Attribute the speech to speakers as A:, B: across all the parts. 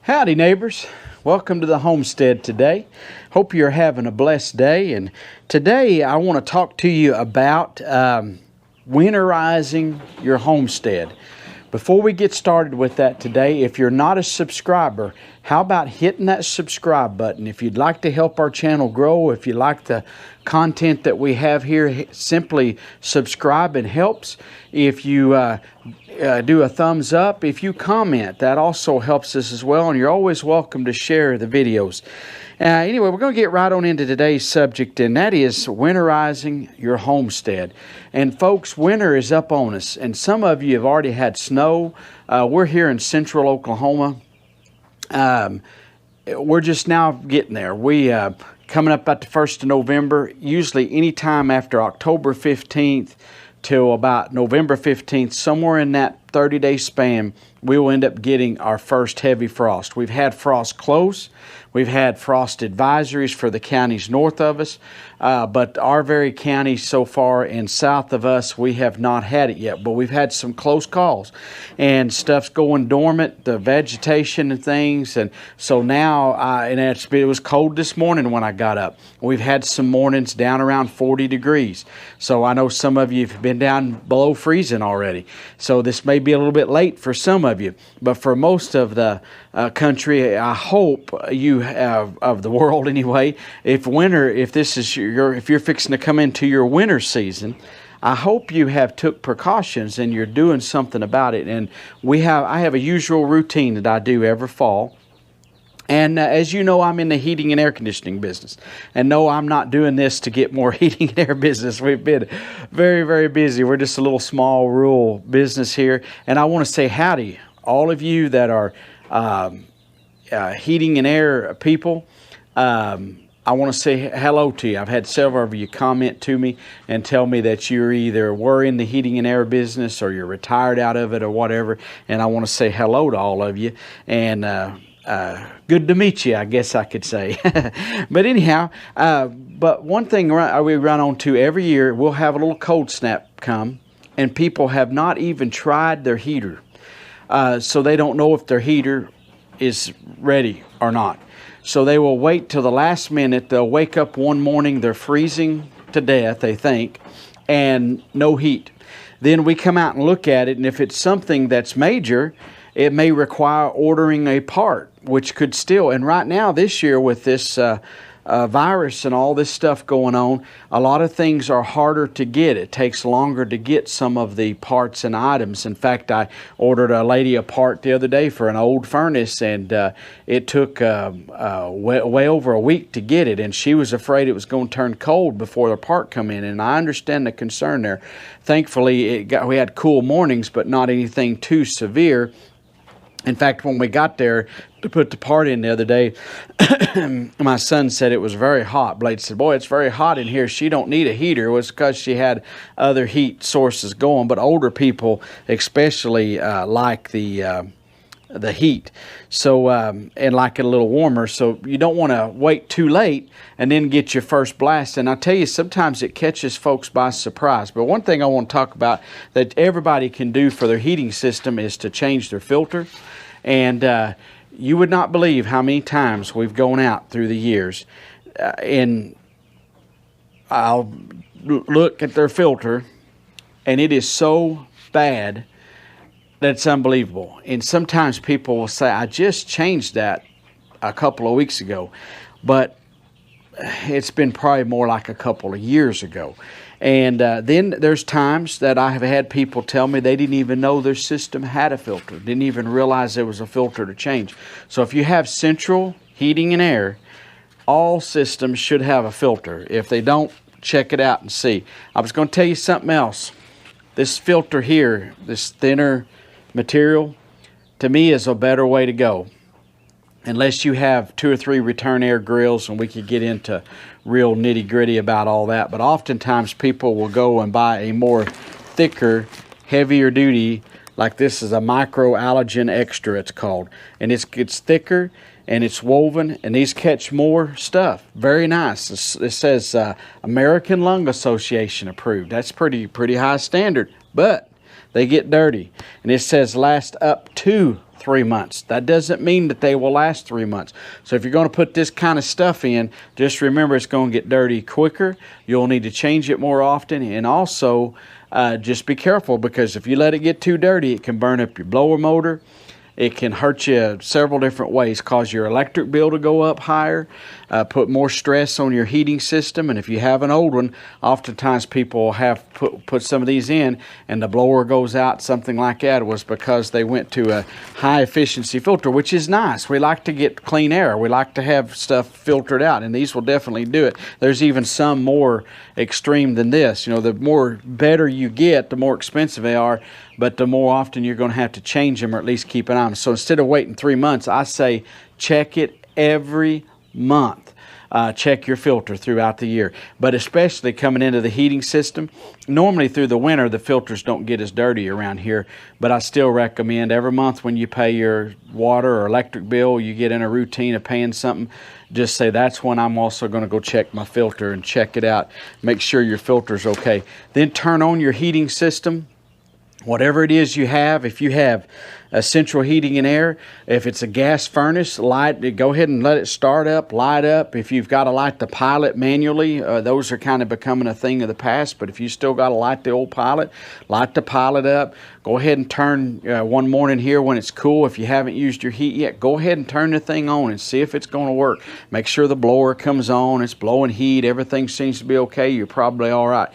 A: Howdy neighbors, welcome to the homestead today. Hope you're having a blessed day, and today I want to talk to you about winterizing your homestead. Before we get started with that today, if you're not a subscriber, how about hitting that subscribe button? If you'd like to help our channel grow, if you like the content that we have here, simply subscribe and helps. If you do a thumbs up, if you comment, that also helps us as well, and you're always welcome to share the videos. Anyway, we're going to get right on into today's subject, and that is winterizing your homestead. And folks, winter is up on us, and some of you have already had snow. We're here in central Oklahoma. We're just now getting there. We coming up at the 1st of November, usually any time after October 15th till about November 15th, somewhere in that 30-day span, we will end up getting our first heavy frost. We've had frost close. We've had frost advisories for the counties north of us, but our very county so far and south of us, we have not had it yet, but we've had some close calls, and stuff's going dormant, the vegetation and things, and so now, it was cold this morning when I got up. We've had some mornings down around 40 degrees, so I know some of you have been down below freezing already, so this may be a little bit late for some of you, but for most of the country, I hope you have, of the world anyway, if you're fixing to come into your winter season, I hope you have took precautions and you're doing something about it. And I have a usual routine that I do every fall. And as you know, I'm in the heating and air conditioning business. And no, I'm not doing this to get more heating and air business. We've been very, very busy. We're just a little small rural business here. And I want to say howdy, all of you that are heating and air people. I want to say hello to you. I've had several of you comment to me and tell me that you're either were in the heating and air business or you're retired out of it or whatever. And I want to say hello to all of you. And good to meet you, I guess I could say. But anyhow, but one thing we run on to every year, we'll have a little cold snap come, and people have not even tried their heater. So they don't know if their heater is ready or not. So they will wait till the last minute. They'll wake up one morning, they're freezing to death, they think, and no heat. Then we come out and look at it, and if it's something that's major, it may require ordering a part, which could still, and right now this year with this virus and all this stuff going on, a lot of things are harder to get. It takes longer to get some of the parts and items. In fact, I ordered a lady a part the other day for an old furnace, and it took way over a week to get it, and she was afraid it was going to turn cold before the part come in, and I understand the concern there. Thankfully, we had cool mornings, but not anything too severe. In fact, when we got there to put the part in the other day, my son said it was very hot. Blade said, boy, it's very hot in here. She don't need a heater. It was because she had other heat sources going. But older people especially like the heat. So, and like it a little warmer. So you don't want to wait too late and then get your first blast. And I tell you, sometimes it catches folks by surprise. But one thing I want to talk about that everybody can do for their heating system is to change their filter. And you would not believe how many times we've gone out through the years and I'll look at their filter and it is so bad that it's unbelievable. And sometimes people will say, I just changed that a couple of weeks ago, but it's been probably more like a couple of years ago. And then there's times that I have had people tell me they didn't even know their system had a filter, didn't even realize there was a filter to change. So if you have central heating and air, all systems should have a filter. If they don't, check it out and see. I was going to tell you something else. This filter here, this thinner material, to me is a better way to go. Unless you have 2 or 3 return air grills, and we could get into real nitty-gritty about all that. But oftentimes people will go and buy a more thicker, heavier duty, like this is a micro allergen extra it's called. And it's thicker and it's woven, and these catch more stuff. Very nice. It says American Lung Association approved. That's pretty high standard, but they get dirty. And it says last up to 3 months. That doesn't mean that they will last 3 months. So if you're going to put this kind of stuff in, just remember it's going to get dirty quicker. You'll need to change it more often, and also just be careful, because if you let it get too dirty, it can burn up your blower motor. It can hurt you several different ways, cause your electric bill to go up higher, put more stress on your heating system. And if you have an old one, oftentimes people have put some of these in and the blower goes out, something like that. It was because they went to a high efficiency filter, which is nice. We like to get clean air. We like to have stuff filtered out, and these will definitely do it. There's even some more extreme than this. You know, the more better you get, the more expensive they are, but the more often you're going to have to change them, or at least keep an eye on them. So instead of waiting 3 months, I say check it every month. Check your filter throughout the year, but especially coming into the heating system. Normally through the winter, the filters don't get as dirty around here, but I still recommend every month when you pay your water or electric bill, you get in a routine of paying something, just say that's when I'm also going to go check my filter and check it out. Make sure your filter's okay. Then turn on your heating system. Whatever it is you have, if you have a central heating and air, if it's a gas furnace, go ahead and let it start up, light up. If you've got to light the pilot manually, those are kind of becoming a thing of the past. But if you still got to light the old pilot, light the pilot up. Go ahead and turn one morning here when it's cool. If you haven't used your heat yet, go ahead and turn the thing on and see if it's going to work. Make sure the blower comes on, it's blowing heat, everything seems to be okay. You're probably all right.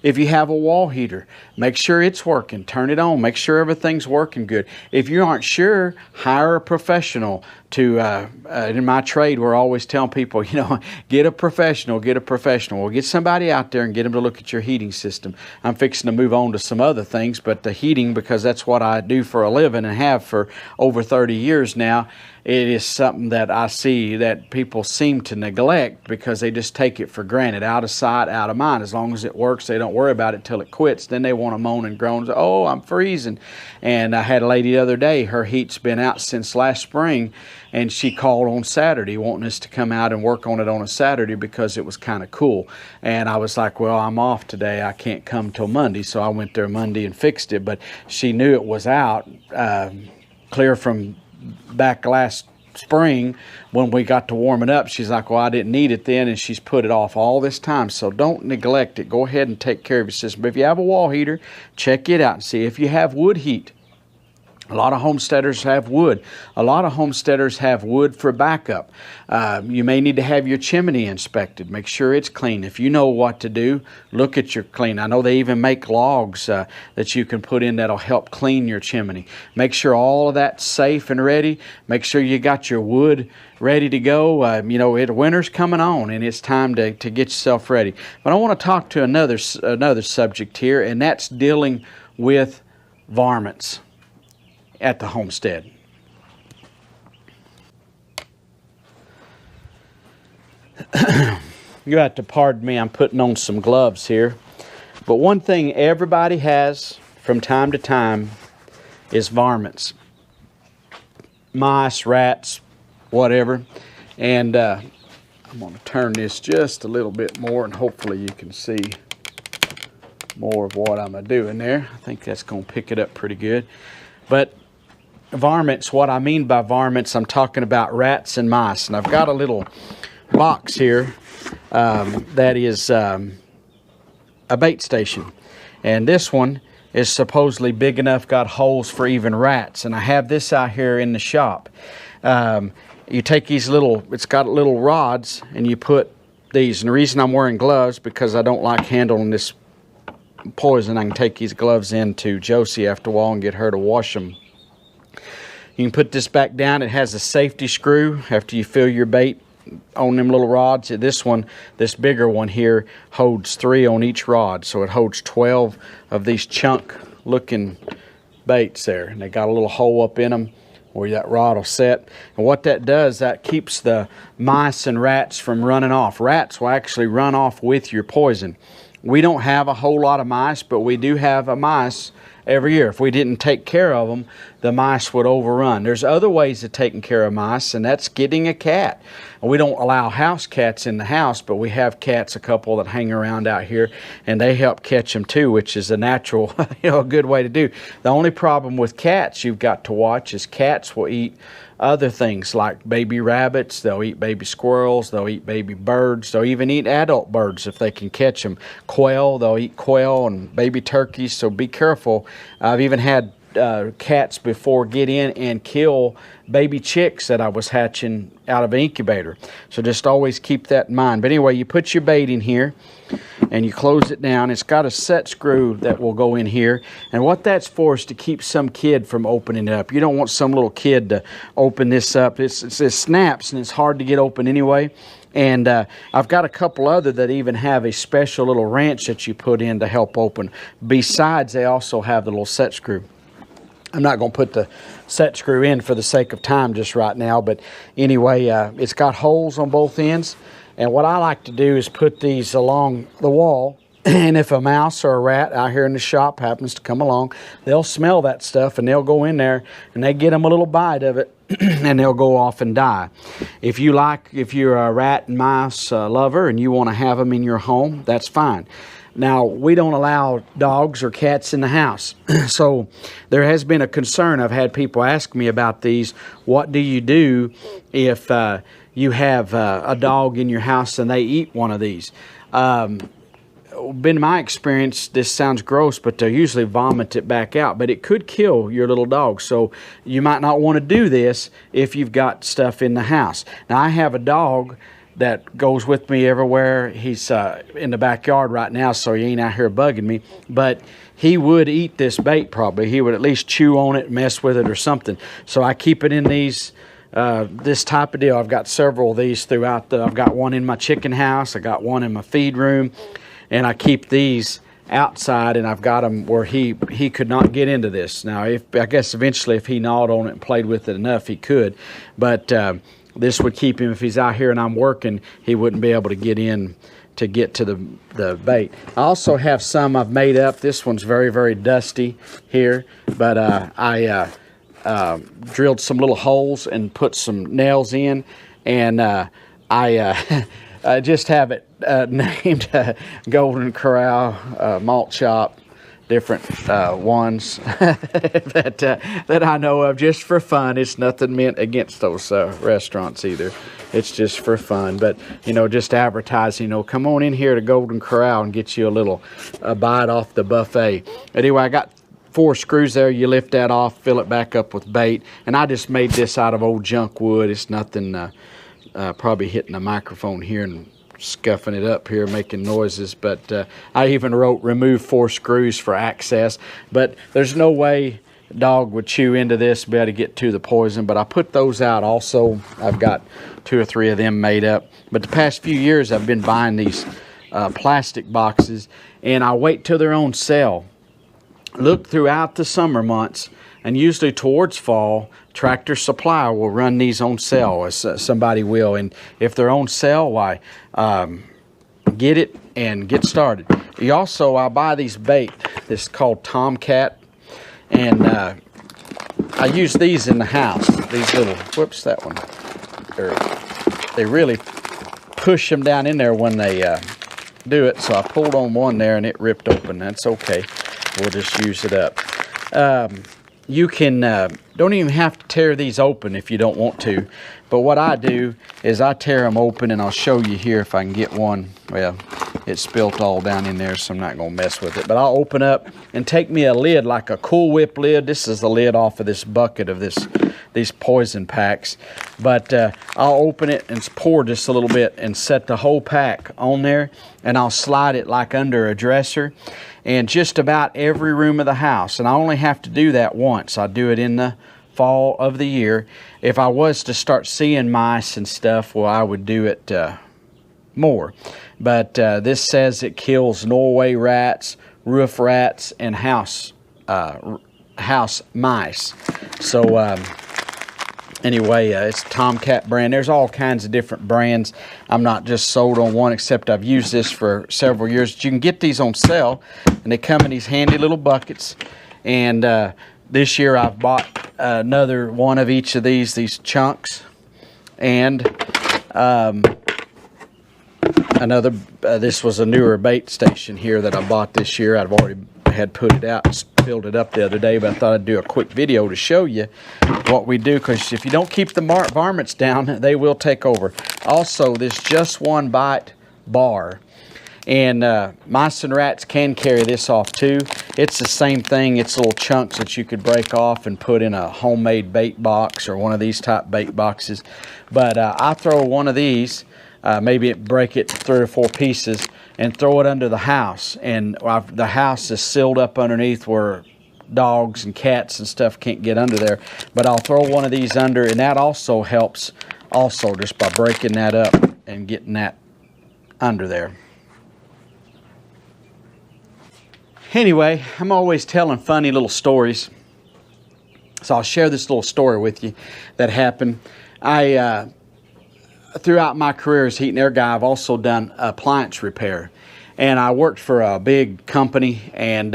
A: If you have a wall heater, make sure it's working. Turn it on. Make sure everything's working good. If you aren't sure, hire a professional to, in my trade, we're always telling people, you know, get a professional, get a professional. Well, get somebody out there and get them to look at your heating system. I'm fixing to move on to some other things, but the heating, because that's what I do for a living and have for over 30 years now, it is something that I see that people seem to neglect because they just take it for granted, out of sight, out of mind. As long as it works, they don't worry about it till it quits. Then they want to moan and groan, oh, I'm freezing. And I had a lady the other day, her heat's been out since last spring, and she called on Saturday wanting us to come out and work on it on a Saturday because it was kind of cool. And I was like, well, I'm off today. I can't come till Monday. So I went there Monday and fixed it. But she knew it was out, clear from back last spring when we got to warm it up. She's like, well, I didn't need it then, and she's put it off all this time. So don't neglect it. Go ahead and take care of your system. But if you have a wall heater, check it out and see if you have wood heat. A lot of homesteaders have wood. A lot of homesteaders have wood for backup. You may need to have your chimney inspected. Make sure it's clean. If you know what to do, look at your clean. I know they even make logs that you can put in that'll help clean your chimney. Make sure all of that's safe and ready. Make sure you got your wood ready to go. You know, winter's coming on and it's time to get yourself ready. But I want to talk to another subject here, and that's dealing with varmints at the homestead. You have to pardon me, I'm putting on some gloves here. But one thing everybody has from time to time is varmints. Mice, rats, whatever. And I'm going to turn this just a little bit more and hopefully you can see more of what I'm doing there. I think that's going to pick it up pretty good. But varmints, what I mean by varmints, I'm talking about rats and mice. And I've got a little box here that is a bait station. And this one is supposedly big enough, got holes for even rats. And I have this out here in the shop. You take these it's got little rods, and you put these. And the reason I'm wearing gloves, because I don't like handling this poison. I can take these gloves in to Josie after a while and get her to wash them. You can put this back down. It has a safety screw after you fill your bait on them little rods. This bigger one here, holds 3 on each rod. So it holds 12 of these chunk looking baits there. And they got a little hole up in them where that rod will set. And what that does, that keeps the mice and rats from running off. Rats will actually run off with your poison. We don't have a whole lot of mice, but we do have a mice every year. If we didn't take care of them, the mice would overrun. There's other ways of taking care of mice, and that's getting a cat. We don't allow house cats in the house, but we have cats, a couple that hang around out here, and they help catch them too, which is a natural, a good way to do. The only problem with cats you've got to watch is cats will eat other things like baby rabbits, they'll eat baby squirrels, they'll eat baby birds, they'll even eat adult birds if they can catch them. Quail, they'll eat quail and baby turkeys, so be careful. I've even had cats before get in and kill baby chicks that I was hatching out of an incubator. So just always keep that in mind. But anyway, you put your bait in here and you close it down. It's got a set screw that will go in here. And what that's for is to keep some kid from opening it up. You don't want some little kid to open this up. It snaps and it's hard to get open anyway. And I've got a couple other that even have a special little wrench that you put in to help open. Besides, they also have the little set screw. I'm not going to put the set screw in for the sake of time just right now, but anyway, it's got holes on both ends, and what I like to do is put these along the wall, and if a mouse or a rat out here in the shop happens to come along, they'll smell that stuff and they'll go in there and they get them a little bite of it and they'll go off and die. If you're a rat and mouse lover and you want to have them in your home, that's fine. Now, we don't allow dogs or cats in the house. So there has been a concern. I've had people ask me about these. What do you do if you have a dog in your house and they eat one of these? Been my experience, this sounds gross, but they'll usually vomit it back out. But it could kill your little dog. So you might not want to do this if you've got stuff in the house. Now, I have a dog that goes with me everywhere. He's in the backyard right now, so he ain't out here bugging me. But he would eat this bait probably. He would at least chew on it, mess with it or something. So I keep it in these, this type of deal. I've got several of these throughout. I've got one in my chicken house. I got one in my feed room. And I keep these outside, and I've got them where he could not get into this. Now, I guess eventually if he gnawed on it and played with it enough, he could. But this would keep him, if he's out here and I'm working, he wouldn't be able to get in to get to the bait. I also have some I've made up. This one's very, very dusty here, but I drilled some little holes and put some nails in, and I just have it named Golden Corral Malt Shop. Different ones that I know of just for fun. It's nothing meant against those restaurants either. It's just for fun. But, just advertising, come on in here to Golden Corral and get you a little bite off the buffet. Anyway, I got 4 screws there. You lift that off, fill it back up with bait. And I just made this out of old junk wood. It's nothing, probably hitting the microphone here and scuffing it up here, making noises, but I even wrote remove 4 screws for access. But there's no way a dog would chew into this, be able to get to the poison. But I put those out also. I've got 2 or 3 of them made up. But the past few years I've been buying these plastic boxes, and I wait till they're on sale. Look throughout the summer months, and usually towards fall, Tractor Supply will run these on sale, as somebody will. And if they're on sale, why, get it and get started. You also, I buy these bait. This is called Tomcat. And I use these in the house. These little, whoops, that one. They really push them down in there when they do it. So I pulled on one there and it ripped open. That's okay. We'll just use it up. You can, don't even have to tear these open if you don't want to. But what I do is I tear them open, and I'll show you here if I can get one. Well, it spilt all down in there, so I'm not going to mess with it. But I'll open up and take me a lid like a Cool Whip lid. This is the lid off of this bucket of these poison packs. But I'll open it and pour just a little bit and set the whole pack on there. And I'll slide it like under a dresser. And just about every room of the house. And I only have to do that once. I do it in the fall of the year. If I was to start seeing mice and stuff, well, I would do it more. But this says it kills Norway rats, roof rats, and house mice. So anyway, it's Tomcat brand. There's all kinds of different brands. I'm not just sold on one, except I've used this for several years. You can get these on sale, and they come in these handy little buckets. And this year I've bought another one of each of these chunks, and another, this was a newer bait station here that I bought this year. I've already had put it out and filled it up the other day, but I thought I'd do a quick video to show you what we do, because if you don't keep the varmints down, they will take over. Also, this Just One Bite bar, and mice and rats can carry this off too. It's the same thing. It's little chunks that you could break off and put in a homemade bait box or one of these type bait boxes. But I throw one of these, maybe break it to 3 or 4 pieces, and throw it under the house. And the house is sealed up underneath where dogs and cats and stuff can't get under there. But I'll throw one of these under, and that also helps also just by breaking that up and getting that under there. Anyway, I'm always telling funny little stories, so I'll share this little story with you that happened. Throughout my career as heat and air guy, I've also done appliance repair, and I worked for a big company, and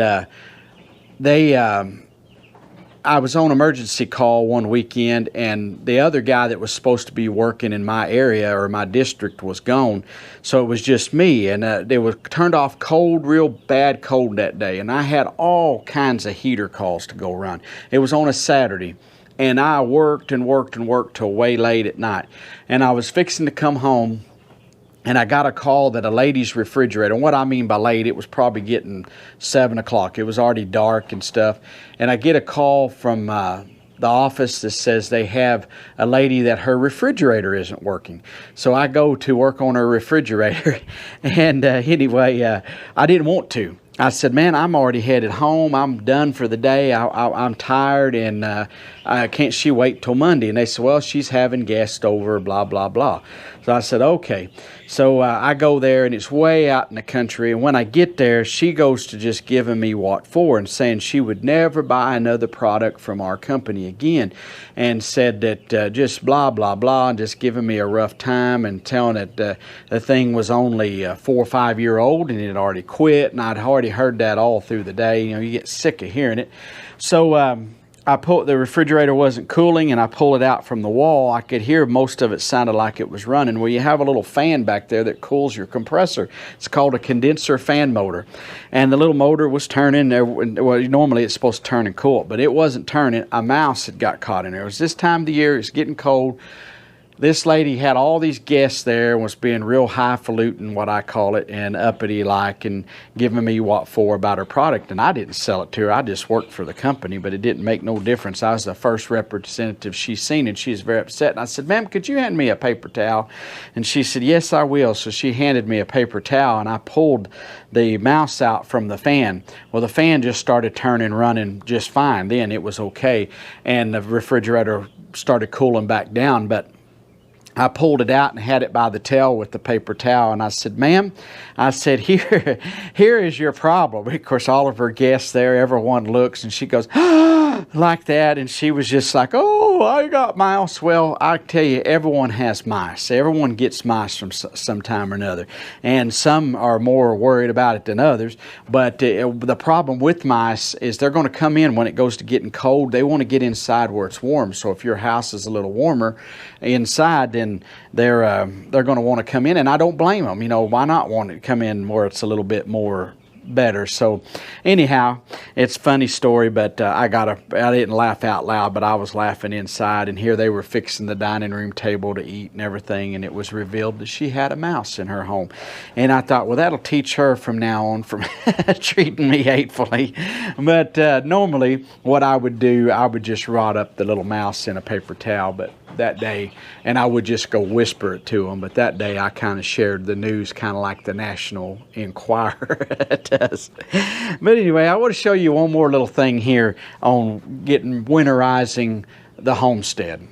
A: I was on emergency call one weekend, and the other guy that was supposed to be working in my area or my district was gone, so it was just me, and it was turned off cold, real bad cold that day, and I had all kinds of heater calls to go run. It was on a Saturday, and I worked and worked and worked till way late at night, and I was fixing to come home, and I got a call that a lady's refrigerator, and what I mean by late, it was probably getting 7 o'clock. It was already dark and stuff. And I get a call from the office that says they have a lady that her refrigerator isn't working. So I go to work on her refrigerator. And anyway, I didn't want to. I said, man, I'm already headed home. I'm done for the day. I'm tired, and can't she wait till Monday? And they said, well, she's having guests over, blah, blah, blah. So I said, okay. So I go there, and it's way out in the country. And when I get there, she goes to just giving me what for and saying she would never buy another product from our company again, and said that just blah, blah, blah, and just giving me a rough time and telling that the thing was only 4 or 5 year old and it had already quit. And I'd already heard that all through the day. You know, you get sick of hearing it. So the refrigerator wasn't cooling, and I pulled it out from the wall. I could hear most of it sounded like it was running. Well, you have a little fan back there that cools your compressor. It's called a condenser fan motor. And the little motor was turning there. Well, normally it's supposed to turn and cool, but it wasn't turning. A mouse had got caught in there. It was this time of the year. It's getting cold. This lady had all these guests there and was being real highfalutin, what I call it, and uppity-like, and giving me what for about her product. And I didn't sell it to her. I just worked for the company, but it didn't make no difference. I was the first representative she's seen, and she was very upset. And I said, ma'am, could you hand me a paper towel? And she said, yes, I will. So she handed me a paper towel, and I pulled the mouse out from the fan. Well, the fan just started turning, running just fine. Then it was okay, and the refrigerator started cooling back down. But I pulled it out and had it by the tail with the paper towel, and I said, ma'am, I said, here is your problem. Of course, all of her guests there, everyone looks, and she goes, like that, and she was just like, oh, I got mouse. Well, I tell you, everyone has mice. Everyone gets mice from some time or another, and some are more worried about it than others. But the problem with mice is they're going to come in when it goes to getting cold. They want to get inside where it's warm. So if your house is a little warmer inside, then they're going to want to come in, and I don't blame them. You know, why not want to come in where it's a little bit more better? So anyhow, it's a funny story, but I didn't laugh out loud, but I was laughing inside. And here they were fixing the dining room table to eat and everything, and it was revealed that she had a mouse in her home. And I thought, well, that'll teach her from now on from treating me hatefully. But normally what I would do, I would just rod up the little mouse in a paper towel, but that day, and I would just go whisper it to them. But that day I kind of shared the news, kind of like the National Enquirer does. But anyway, I want to show you one more little thing here on winterizing the homestead.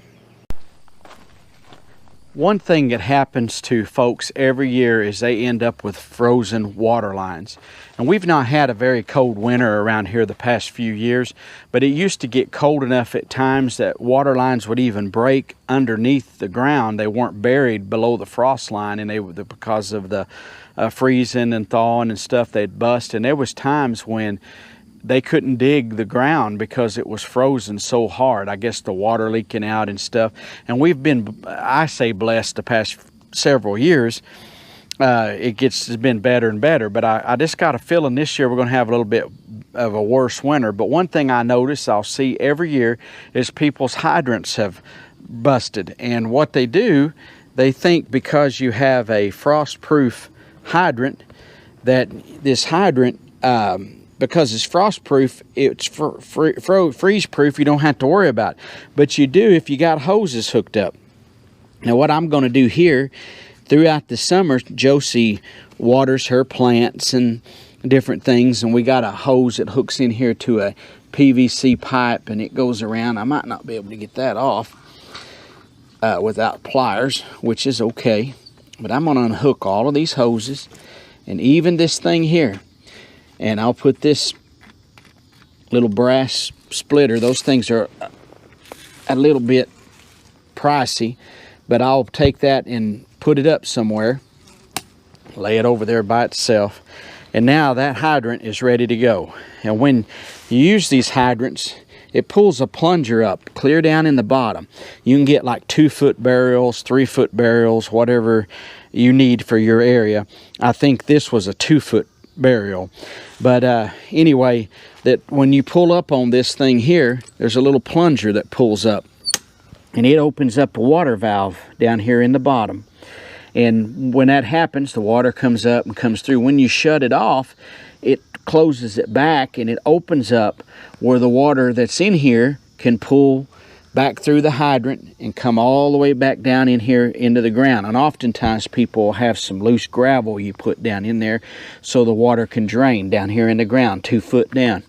A: One thing that happens to folks every year is they end up with frozen water lines. And we've not had a very cold winter around here the past few years, but it used to get cold enough at times that water lines would even break underneath the ground. They weren't buried below the frost line, and because of the freezing and thawing and stuff, they'd bust. And there was times when they couldn't dig the ground because it was frozen so hard. I guess the water leaking out and stuff. And we've been, I say, blessed the past several years. It's been better and better, but I just got a feeling this year we're going to have a little bit of a worse winter. But one thing I notice I'll see every year is people's hydrants have busted. And what they do, they think because you have a frost-proof hydrant, that this hydrant, because it's frost-proof, it's freeze-proof, you don't have to worry about it. But you do if you got hoses hooked up. Now what I'm going to do here, throughout the summer, Josie waters her plants and different things, and we got a hose that hooks in here to a PVC pipe, and it goes around. I might not be able to get that off without pliers, which is okay. But I'm going to unhook all of these hoses, and even this thing here. And I'll put this little brass splitter. Those things are a little bit pricey, but I'll take that and put it up somewhere, lay it over there by itself, and now that hydrant is ready to go. And when you use these hydrants, it pulls a plunger up clear down in the bottom. You can get like 2-foot barrels, 3-foot barrels, whatever you need for your area. I think this was a 2-foot barrel, but anyway, that when you pull up on this thing here, there's a little plunger that pulls up, and it opens up a water valve down here in the bottom. And when that happens, the water comes up and comes through. When you shut it off, it closes it back, and it opens up where the water that's in here can pull back through the hydrant and come all the way back down in here into the ground. And oftentimes people have some loose gravel you put down in there so the water can drain down here in the ground 2 foot down.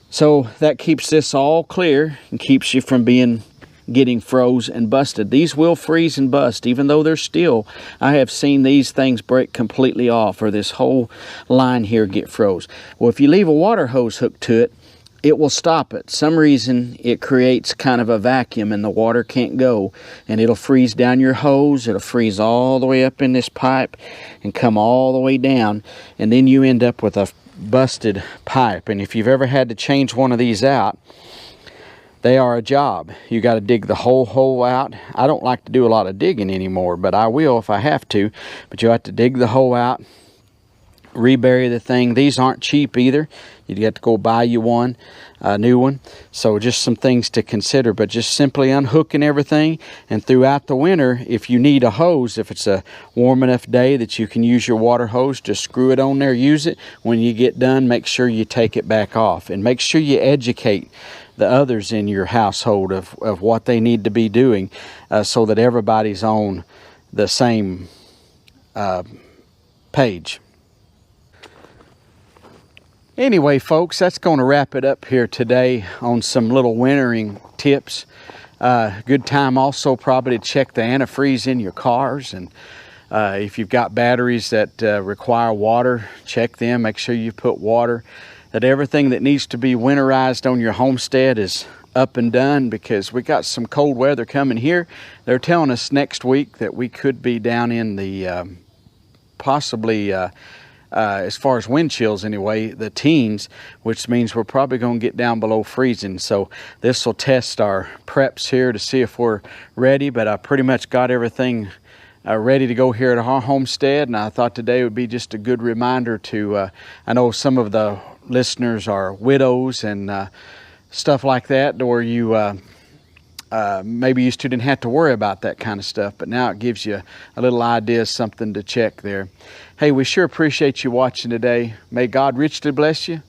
A: So that keeps this all clear and keeps you from getting froze and busted. These will freeze and bust, even though they're steel. I have seen these things break completely off, or this whole line here get froze. Well, if you leave a water hose hooked to it, it will stop it. Some reason it creates kind of a vacuum and the water can't go, and it'll freeze down your hose. It'll freeze all the way up in this pipe and come all the way down, and then you end up with a busted pipe. And if you've ever had to change one of these out, they are a job. You got to dig the whole hole out. I don't like to do a lot of digging anymore, but I will if I have to. But you have to dig the hole out, rebury the thing. These aren't cheap either. You have to go buy you one, a new one. So just some things to consider, but just simply unhooking everything. And throughout the winter, if you need a hose, if it's a warm enough day that you can use your water hose, just screw it on there, use it. When you get done, make sure you take it back off, and make sure you educate the others in your household of what they need to be doing, so that everybody's on the same page. Anyway, folks, that's going to wrap it up here today on some little wintering tips. Good time also probably to check the antifreeze in your cars, and if you've got batteries that require water, check them. Make sure you put water, that everything that needs to be winterized on your homestead is up and done, because we got some cold weather coming here. They're telling us next week that we could be down in the possibly as far as wind chills anyway, the teens, which means we're probably going to get down below freezing. So this will test our preps here to see if we're ready, but I pretty much got everything ready to go here at our homestead, and I thought today would be just a good reminder to, I know some of the listeners are widows and stuff like that, or you maybe used to didn't have to worry about that kind of stuff, but now it gives you a little idea, something to check there. Hey, we sure appreciate you watching today. May God richly bless you,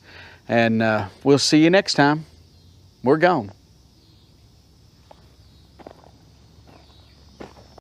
A: and we'll see you next time. We're gone.